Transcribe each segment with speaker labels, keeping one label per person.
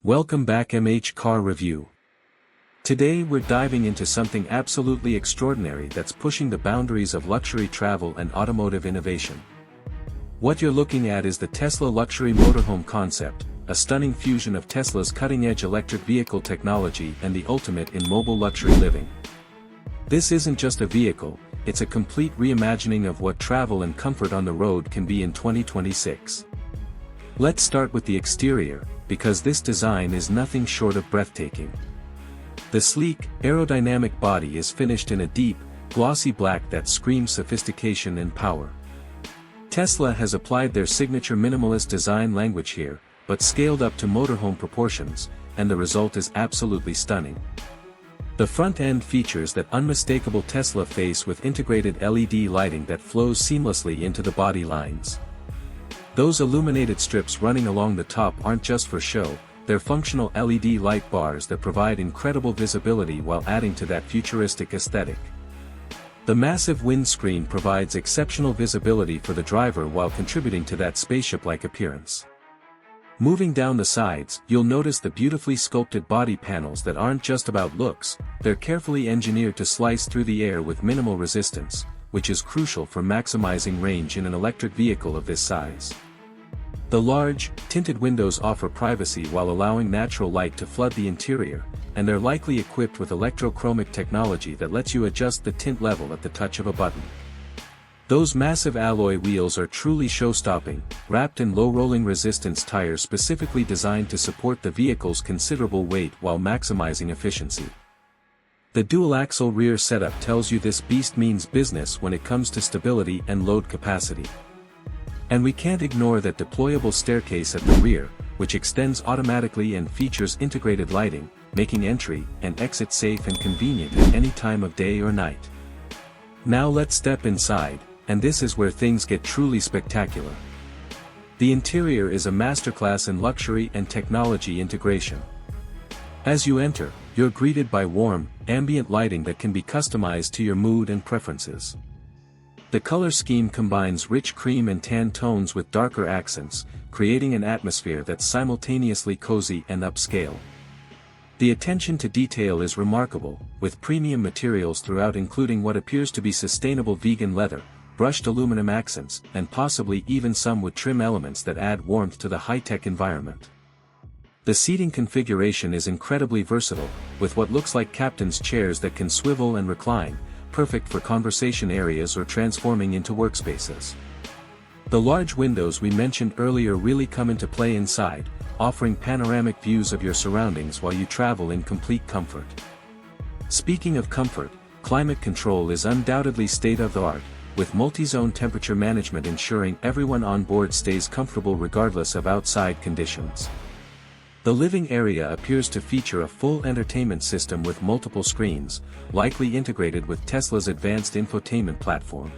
Speaker 1: Welcome back MH Car Review. Today we're diving into something absolutely extraordinary that's pushing the boundaries of luxury travel and automotive innovation. What you're looking at is the Tesla Luxury Motorhome concept, a stunning fusion of Tesla's cutting-edge electric vehicle technology and the ultimate in mobile luxury living. This isn't just a vehicle, it's a complete reimagining of what travel and comfort on the road can be in 2026. Let's start with the exterior, because this design is nothing short of breathtaking. The sleek, aerodynamic body is finished in a deep, glossy black that screams sophistication and power. Tesla has applied their signature minimalist design language here, but scaled up to motorhome proportions, and the result is absolutely stunning. The front end features that unmistakable Tesla face with integrated LED lighting that flows seamlessly into the body lines. Those illuminated strips running along the top aren't just for show, they're functional LED light bars that provide incredible visibility while adding to that futuristic aesthetic. The massive windscreen provides exceptional visibility for the driver while contributing to that spaceship-like appearance. Moving down the sides, you'll notice the beautifully sculpted body panels that aren't just about looks, they're carefully engineered to slice through the air with minimal resistance, which is crucial for maximizing range in an electric vehicle of this size. The large, tinted windows offer privacy while allowing natural light to flood the interior, and they're likely equipped with electrochromic technology that lets you adjust the tint level at the touch of a button. Those massive alloy wheels are truly show-stopping, wrapped in low-rolling resistance tires specifically designed to support the vehicle's considerable weight while maximizing efficiency. The dual-axle rear setup tells you this beast means business when it comes to stability and load capacity. And we can't ignore that deployable staircase at the rear, which extends automatically and features integrated lighting, making entry and exit safe and convenient at any time of day or night. Now let's step inside, and this is where things get truly spectacular. The interior is a masterclass in luxury and technology integration. As you enter, you're greeted by warm, ambient lighting that can be customized to your mood and preferences. The color scheme combines rich cream and tan tones with darker accents, creating an atmosphere that's simultaneously cozy and upscale. The attention to detail is remarkable, with premium materials throughout including what appears to be sustainable vegan leather, brushed aluminum accents, and possibly even some with trim elements that add warmth to the high-tech environment. The seating configuration is incredibly versatile, with what looks like captain's chairs that can swivel and recline, perfect for conversation areas or transforming into workspaces. The large windows we mentioned earlier really come into play inside, offering panoramic views of your surroundings while you travel in complete comfort. Speaking of comfort, climate control is undoubtedly state-of-the-art, with multi-zone temperature management ensuring everyone on board stays comfortable regardless of outside conditions. The living area appears to feature a full entertainment system with multiple screens, likely integrated with Tesla's advanced infotainment platform.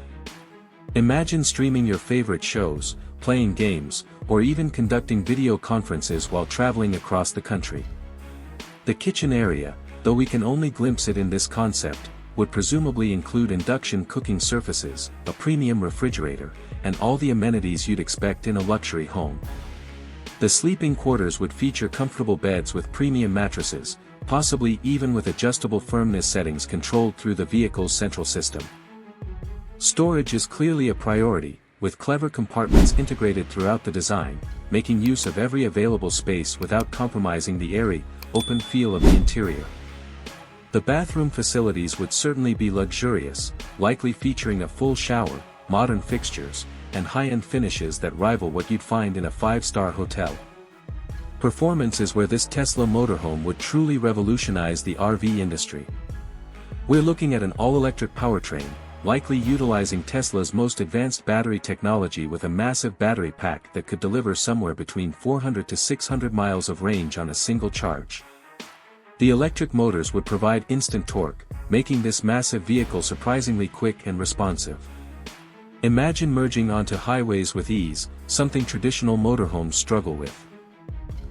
Speaker 1: Imagine streaming your favorite shows, playing games, or even conducting video conferences while traveling across the country. The kitchen area, though we can only glimpse it in this concept, would presumably include induction cooking surfaces, a premium refrigerator, and all the amenities you'd expect in a luxury home. The sleeping quarters would feature comfortable beds with premium mattresses, possibly even with adjustable firmness settings controlled through the vehicle's central system. Storage is clearly a priority, with clever compartments integrated throughout the design, making use of every available space without compromising the airy, open feel of the interior. The bathroom facilities would certainly be luxurious, likely featuring a full shower, modern fixtures, and high-end finishes that rival what you'd find in a five-star hotel. Performance is where this Tesla motorhome would truly revolutionize the RV industry. We're looking at an all-electric powertrain, likely utilizing Tesla's most advanced battery technology with a massive battery pack that could deliver somewhere between 400 to 600 miles of range on a single charge. The electric motors would provide instant torque, making this massive vehicle surprisingly quick and responsive. Imagine merging onto highways with ease, something traditional motorhomes struggle with.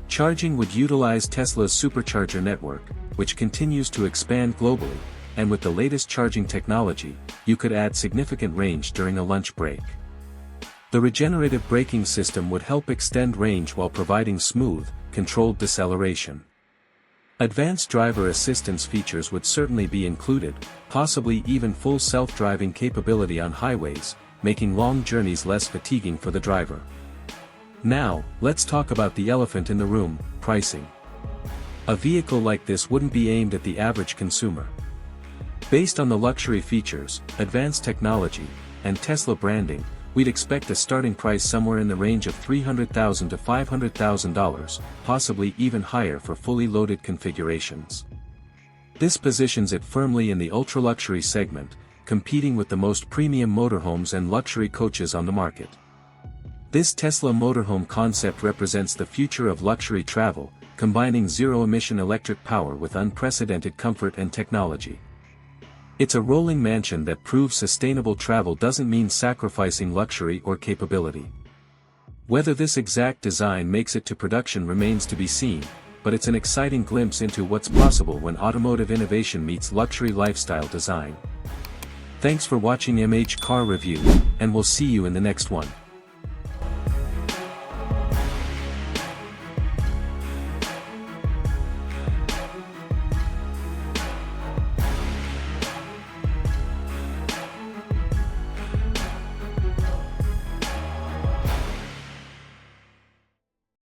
Speaker 1: Charging would utilize Tesla's supercharger network, which continues to expand globally, and with the latest charging technology, you could add significant range during a lunch break. The regenerative braking system would help extend range while providing smooth, controlled deceleration. Advanced driver assistance features would certainly be included, possibly even full self-driving capability on highways, making long journeys less fatiguing for the driver. Now, let's talk about the elephant in the room, pricing. A vehicle like this wouldn't be aimed at the average consumer. Based on the luxury features, advanced technology, and Tesla branding, we'd expect a starting price somewhere in the range of $300,000 to $500,000, possibly even higher for fully loaded configurations. This positions it firmly in the ultra-luxury segment, competing with the most premium motorhomes and luxury coaches on the market. This Tesla motorhome concept represents the future of luxury travel, combining zero-emission electric power with unprecedented comfort and technology. It's a rolling mansion that proves sustainable travel doesn't mean sacrificing luxury or capability. Whether this exact design makes it to production remains to be seen, but it's an exciting glimpse into what's possible when automotive innovation meets luxury lifestyle design. Thanks for watching MH Car Review, and we'll see you in the next one.